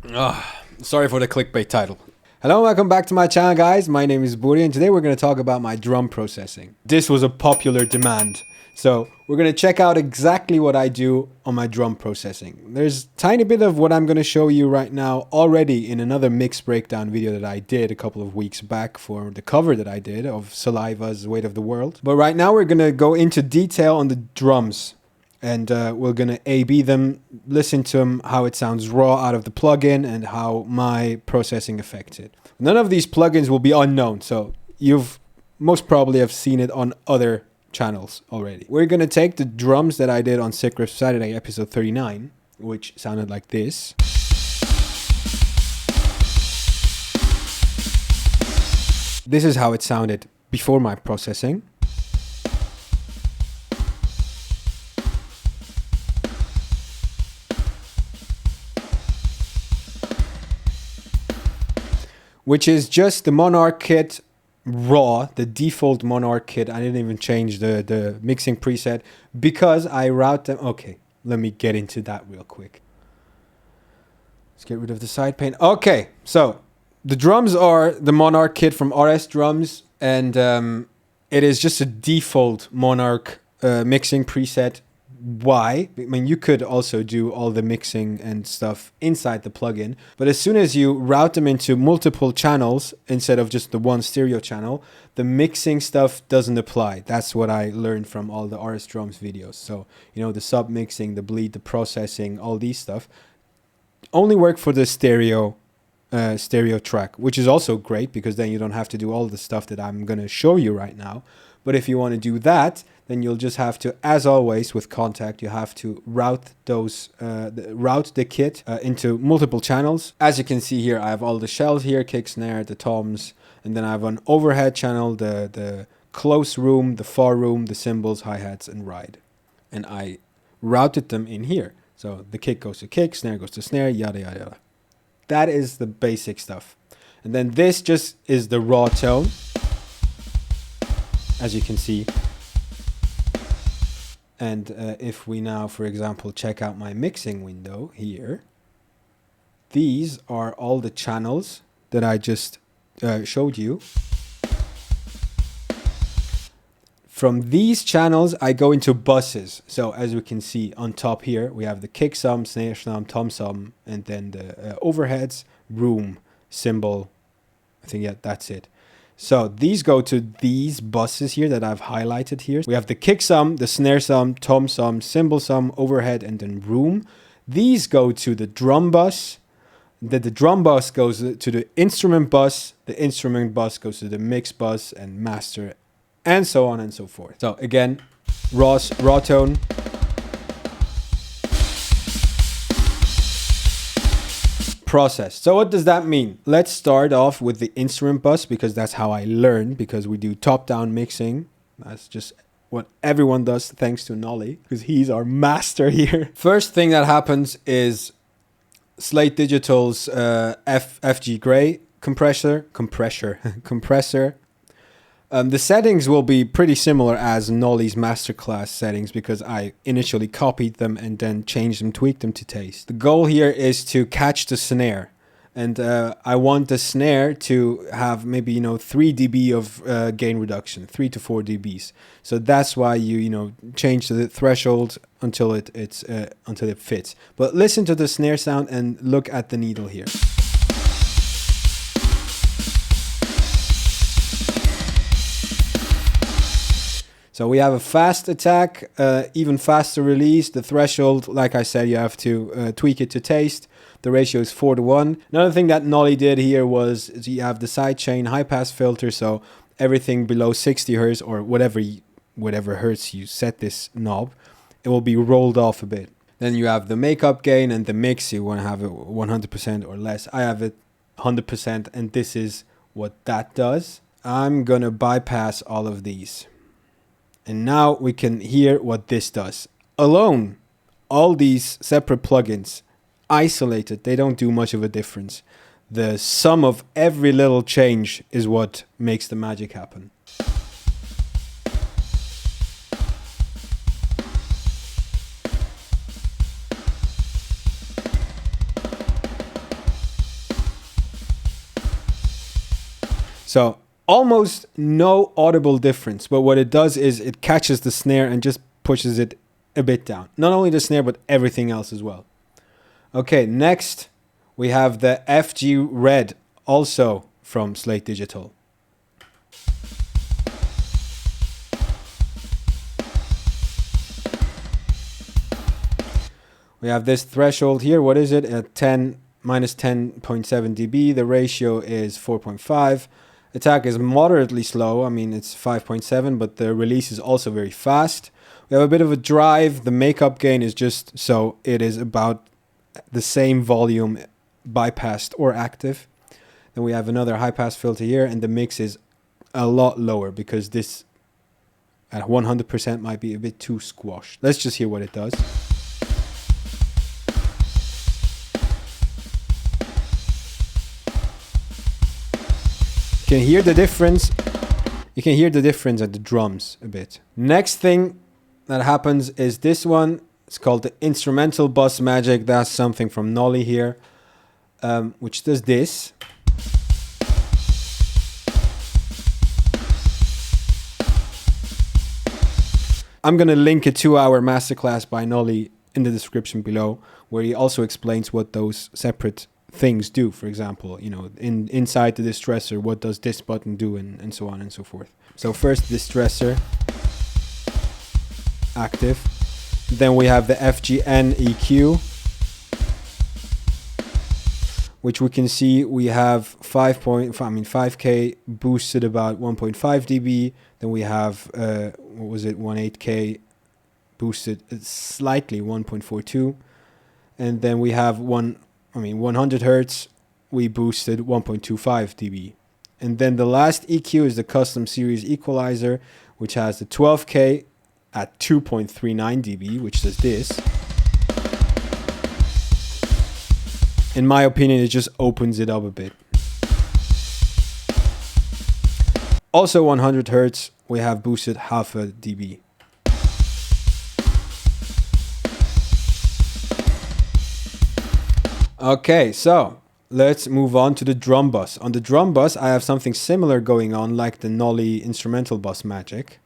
Sorry for the clickbait title. Hello and welcome back to my channel, guys. My name is Buri and today we're going to talk about my drum processing. This was a popular demand. So we're going to check out exactly what I do on my drum processing. There's a tiny bit of what I'm going to show you right now already in another mix breakdown video that I did a couple of weeks back for the cover that I did of Saliva's Weight of the World. But right now we're going to go into detail on the drums. And we're going to A-B them, listen to them, how it sounds raw out of the plugin and how my processing affects it. None of these plugins will be unknown, so you've most probably have seen it on other channels already. We're going to take the drums that I did on Sick Riff Saturday episode 39, which sounded like this. This is how it sounded before my processing. Which is just the Monarch kit raw, the default Monarch kit. I didn't even change the mixing preset because I route them. Okay, let me get into that real quick. Let's get rid of the side pane. Okay, so the drums are the Monarch kit from rsdrums, and it is just a default Monarch mixing preset. Why? I mean, you could also do all the mixing and stuff inside the plugin, but as soon as you route them into multiple channels instead of just the one stereo channel, the mixing stuff doesn't apply. That's what I learned from all the rsdrums videos. So, you know, the sub mixing, the bleed, the processing, all these stuff only work for the stereo track, which is also great because then you don't have to do all the stuff that I'm going to show you right now. But if you want to do that, then you'll just have to, as always with Contact, you have to route the kit into multiple channels. As you can see here, I have all the shells here, kick, snare, the toms, and then I have an overhead channel, the close room, the far room, the cymbals, hi-hats, and ride. And I routed them in here. So the kick goes to kick, snare goes to snare, yada, yada, yada. That is the basic stuff. And then this just is the raw tone, as you can see. And if we now, for example, check out my mixing window here, these are all the channels that I just showed you. From these channels, I go into buses. So as we can see on top here, we have the kick sum, snare sum, tom sum, and then the overheads, room, cymbal. I think, yeah, that's it. So these go to these buses here that I've highlighted here. We have the kick sum, the snare sum, tom sum, cymbal sum, overhead, and then room. These go to the drum bus. The drum bus goes to the instrument bus. The instrument bus goes to the mix bus and master, and so on and so forth. So again, raw tone. Process. So what does that mean? Let's start off with the instrument bus because that's how I learned, because we do top-down mixing. That's just what everyone does thanks to Nolly, because he's our master here. First thing that happens is Slate Digital's FG Gray compressor. The settings will be pretty similar as Nolly's Masterclass settings because I initially copied them and then changed them, tweaked them to taste. The goal here is to catch the snare. And I want the snare to have maybe, 3 dB of gain reduction, 3 to 4 dBs. So that's why you change the threshold until it fits. But listen to the snare sound and look at the needle here. So we have a fast attack, even faster release. The threshold, like I said, you have to tweak it to taste. The ratio is 4:1. Another thing that Nolly did here was you have the sidechain high pass filter, so everything below 60 hertz or whatever hertz you set this knob, it will be rolled off a bit. Then you have the makeup gain and the mix. You want to have it 100% or less. I have it 100%, and this is what that does. I'm gonna bypass all of these. And now we can hear what this does. Alone, all these separate plugins, isolated, they don't do much of a difference. The sum of every little change is what makes the magic happen. So almost no audible difference, but what it does is it catches the snare and just pushes it a bit down. Not only the snare, but everything else as well. Okay, next we have the FG Red, also from Slate Digital. We have this threshold here. What is it? At 10 minus 10.7 dB. The ratio is 4.5. Attack is moderately slow. I mean, it's 5.7, but the release is also very fast. We have a bit of a drive. The makeup gain is just so it is about the same volume, bypassed or active. Then we have another high pass filter here, and the mix is a lot lower because this at 100% might be a bit too squashed. Let's just hear what it does. You can hear the difference. You can hear the difference at the drums a bit. Next thing that happens is this one. It's called the Instrumental Bus Magic. That's something from Nolly here, which does this. I'm going to link a 2-hour masterclass by Nolly in the description below, where he also explains what those separate things do. For example, you know, inside the distressor, what does this button do, and so on and so forth. So first, distressor, active. Then we have the FGN EQ, which we can see we have 5K boosted about 1.5 dB. Then we have 18K boosted slightly 1.42, and then we have 100 Hertz we boosted 1.25 dB. And then the last EQ is the custom series equalizer, which has the 12K at 2.39 dB, which does this. In my opinion, it just opens it up a bit. Also 100 Hertz, we have boosted half a dB. Okay, so let's move on to the drum bus. On the drum bus, I have something similar going on like the Nolly Instrumental Bus Magic.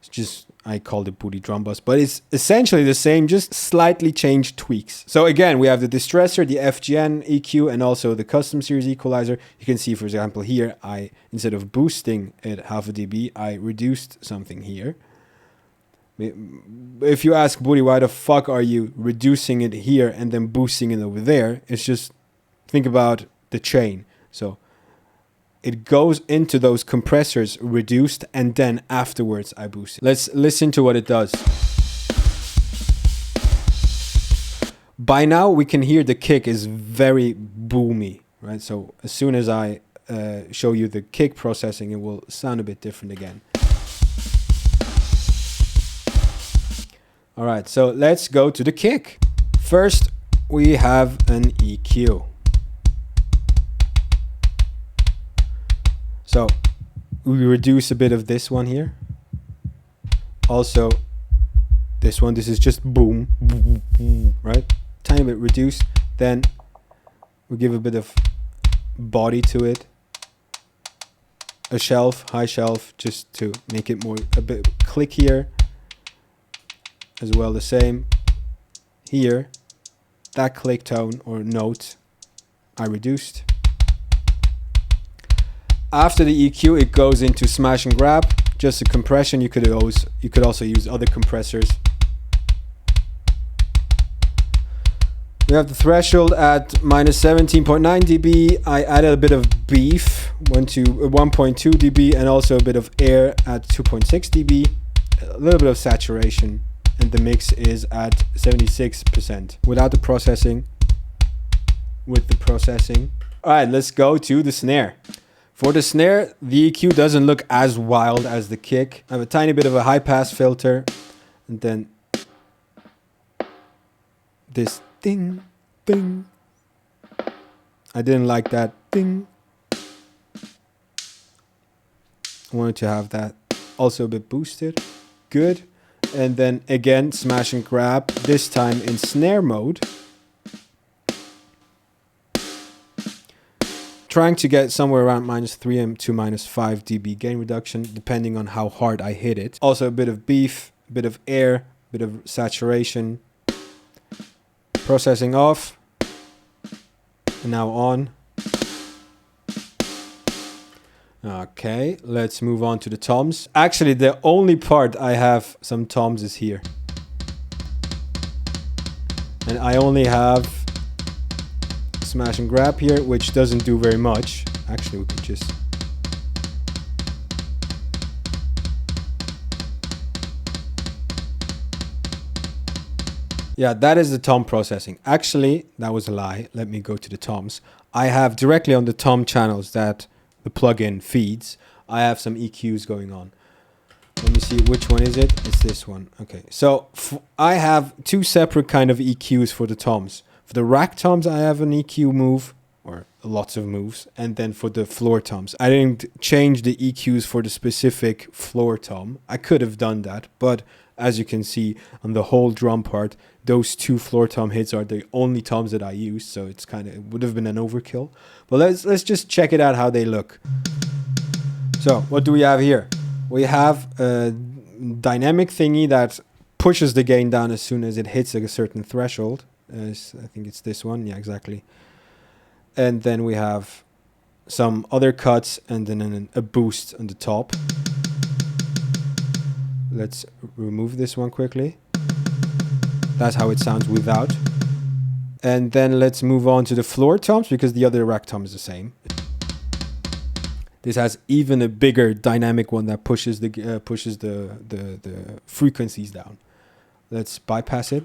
It's just, I called it Booty Drum Bus, but it's essentially the same, just slightly changed tweaks. So again, we have the distressor, the FGN EQ, and also the custom series equalizer. You can see, for example, here, instead of boosting it half a dB, I reduced something here. If you ask Booty, why the fuck are you reducing it here and then boosting it over there? It's just, think about the chain. So it goes into those compressors reduced, and then afterwards I boost it. Let's listen to what it does. By now we can hear the kick is very boomy, right? So as soon as I show you the kick processing, it will sound a bit different again. All right, so let's go to the kick. First, we have an EQ. So we reduce a bit of this one here. Also, this one, this is just boom, boom, boom, right? Tiny bit reduced. Then we give a bit of body to it. A shelf, high shelf, just to make it more a bit clickier. As well, the same here. That click tone or note I reduced. After the EQ, it goes into smash and grab, just a compression. You could also use other compressors. We have the threshold at minus 17.9 dB. I added a bit of beef, went to 1.2 dB, and also a bit of air at 2.6 dB. A little bit of saturation. And the mix is at 76% without the processing. With the processing. All right, let's go to the snare. For the snare, the EQ doesn't look as wild as the kick. I have a tiny bit of a high pass filter, and then this ding, ding. I didn't like that ding. I wanted to have that also a bit boosted. Good. And then again, smash and grab, this time in snare mode. trying to get somewhere around -3 to -5 dB gain reduction, depending on how hard I hit it. Also a bit of beef, a bit of air, a bit of saturation. Processing off. And now on. Okay, let's move on to the toms. Actually, the only part I have some toms is here. And I only have smash and grab here, which doesn't do very much. Actually, we could just... Yeah, that is the tom processing. Actually, that was a lie. Let me go to the toms. I have directly on the tom channels that the plugin feeds, I have some EQs going on. Let me see, which one is it? It's this one. Okay, so I have two separate kind of EQs for the toms. For the rack toms, I have an EQ move, or lots of moves. And then for the floor toms, I didn't change the EQs for the specific floor tom. I could have done that, but as you can see on the whole drum part, those two floor tom hits are the only toms that I use, so it's kind of, it would have been an overkill. But let's just check it out how they look. So what do we have here? We have a dynamic thingy that pushes the gain down as soon as it hits a certain threshold. I think it's this one, yeah, exactly. And then we have some other cuts and then a boost on the top. Let's remove this one quickly. That's how it sounds without. And then let's move on to the floor toms, because the other rack tom is the same. This has even a bigger dynamic one that pushes the frequencies down. Let's bypass it.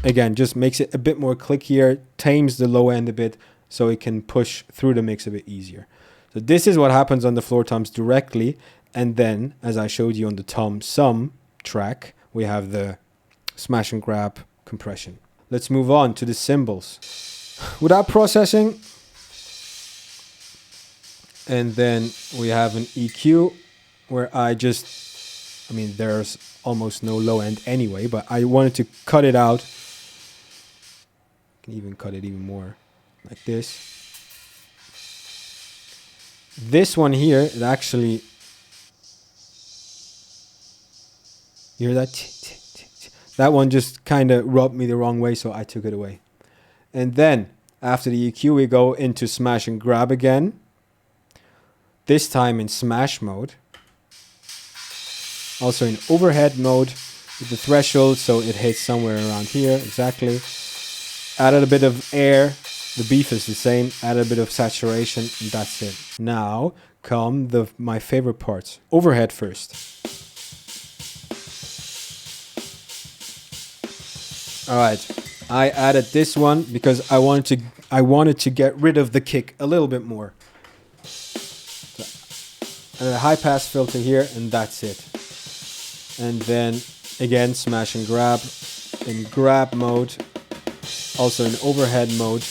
Again, just makes it a bit more clickier, tames the low end a bit, so it can push through the mix a bit easier. So this is what happens on the floor toms directly. And then, as I showed you on the tom sum track, we have the smash and grab compression. Let's move on to the cymbals. Without processing. And then we have an EQ where there's almost no low end anyway, but I wanted to cut it out. Can even cut it even more like this. This one here, it actually, you hear that? That one just kind of rubbed me the wrong way, so I took it away. And then after the EQ, we go into smash and grab again. This time in smash mode. Also in overhead mode with the threshold, so it hits somewhere around here, exactly. Added a bit of air. The beef is the same. Add a bit of saturation, and that's it. Now come my favorite parts. Overhead first. All right, I added this one because I wanted to get rid of the kick a little bit more. So, and a high pass filter here, and that's it. And then again, smash and grab in grab mode. Also in overhead mode.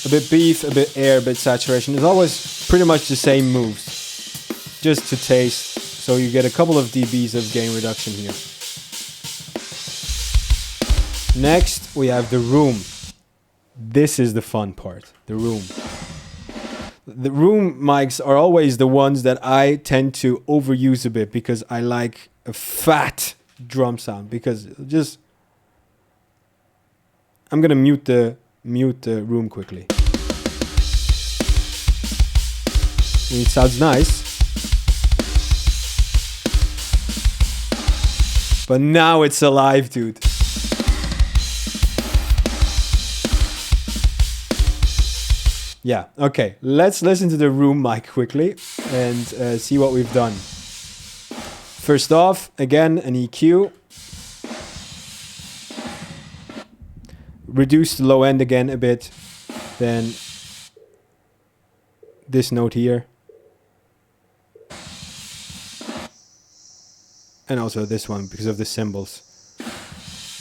A bit beef, a bit air, a bit saturation. It's always pretty much the same moves, just to taste, so you get a couple of dBs of gain reduction here. Next, we have the room. This is the fun part, the room. The room mics are always the ones that I tend to overuse a bit because I like a fat drum sound, because just... I'm gonna mute the room quickly. It sounds nice. But now it's alive, dude. Yeah, okay. Let's listen to the room mic quickly and see what we've done. First off, again, an EQ. Reduce the low end again a bit. Then this note here. And also this one because of the cymbals.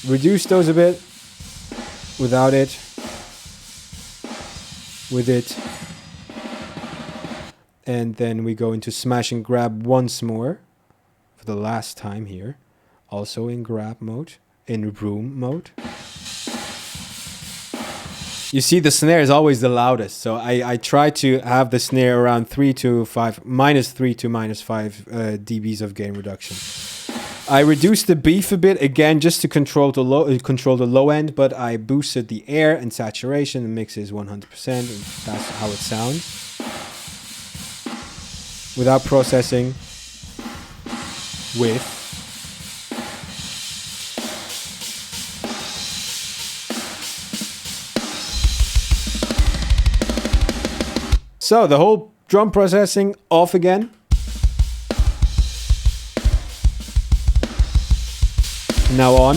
Reduce those a bit. Without it. With it. And then we go into smash and grab once more. For the last time here. Also in grab mode. in room mode. You see, the snare is always the loudest, so I try to have the snare around -3 to -5 dBs of gain reduction. I reduced the beef a bit again just to control the low end, but I boosted the air and saturation. The mix is 100%, and that's how it sounds. Without processing, with. So the whole drum processing off again. Now on.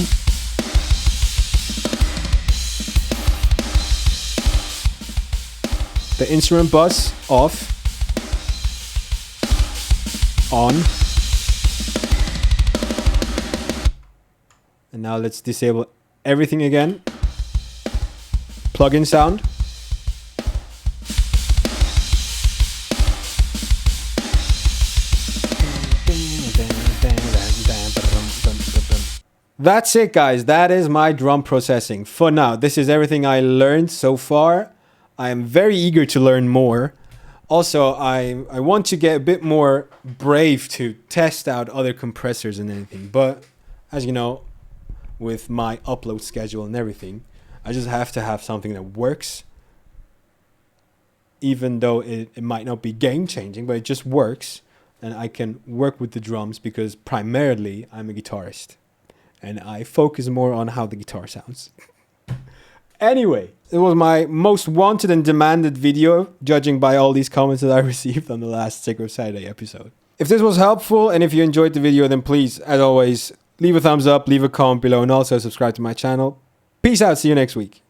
The instrument bus off. On. And now let's disable everything again. Plug-in sound. That's it, guys. That is my drum processing. For now, this is everything I learned so far. I am very eager to learn more. Also, I want to get a bit more brave to test out other compressors and anything. But, as you know, with my upload schedule and everything, I just have to have something that works. Even though it might not be game-changing, but it just works. And I can work with the drums because primarily I'm a guitarist. And I focus more on how the guitar sounds. Anyway, it was my most wanted and demanded video, judging by all these comments that I received on the last Sacred Saturday episode. If this was helpful and if you enjoyed the video, then please, as always, leave a thumbs up, leave a comment below, and also subscribe to my channel. Peace out. See you next week.